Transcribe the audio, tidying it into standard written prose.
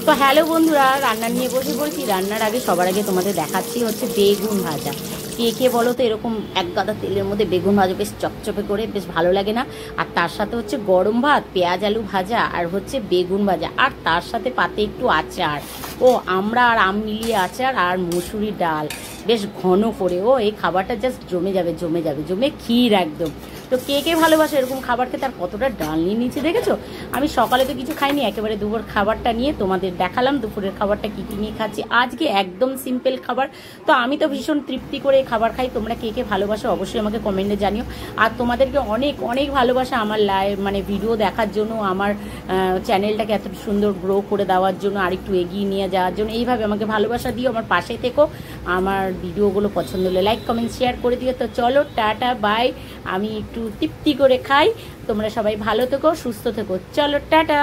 তো হ্যালো বন্ধুরা, রান্না নিয়ে বসে পড়েছি। রান্নার আগে সবার আগে তোমাদের দেখাচ্ছি হচ্ছে বেগুন ভাজা। কে কে বলো তো এরকম এক গাদা তেলের মধ্যে বেগুন ভাজা বেশ চপচপে করে বেশ ভালো লাগে না? আর তার সাথে হচ্ছে গরম ভাত, পেঁয়াজ আলু ভাজা, আর হচ্ছে বেগুন ভাজা, আর তার সাথে পাতে একটু আচার। ও আমরা আর আম মিলিয়ে আচার আর মুসুরির ডাল বেশ ঘন করে। ও এই খাবারটা জাস্ট জমে যাবে, জমে যাবে, জমে ক্ষীর একদম। তো কে কে ভালোবাসে এরকম খাবার খেতে? আর কতটা ডাল নিয়ে নিচে দেখেছো? আমি সকালে তো কিছু খাইনি, একেবারে দুপুর খাবারটা নিয়ে তোমাদের দেখালাম দুপুরের খাবারটা কী কী নিয়ে খাচ্ছি। আজকে একদম সিম্পল খাবার। তো আমি তো ভীষণ তৃপ্তি করে খাবার খাই। তোমরা কে কে ভালোবাসো অবশ্যই আমাকে কমেন্টে জানিও। আর তোমাদেরকে অনেক অনেক ভালোবাসা আমার মানে ভিডিও দেখার জন্য, আমার চ্যানেলটাকে এত সুন্দর গ্রো করে দেওয়ার জন্য, আর একটু এগিয়ে নিয়ে যাওয়ার জন্য। এইভাবে আমাকে ভালোবাসা দিও, আমার পাশে থেকো। আমার ভিডিওগুলো পছন্দ হলে লাইক কমেন্ট শেয়ার করে দিও। তো চলো টাটা বাই। আমি একটু তৃপ্তি করে খাই। তোমরা সবাই ভালো থেকো, সুস্থ থেকো। চলো টাটা।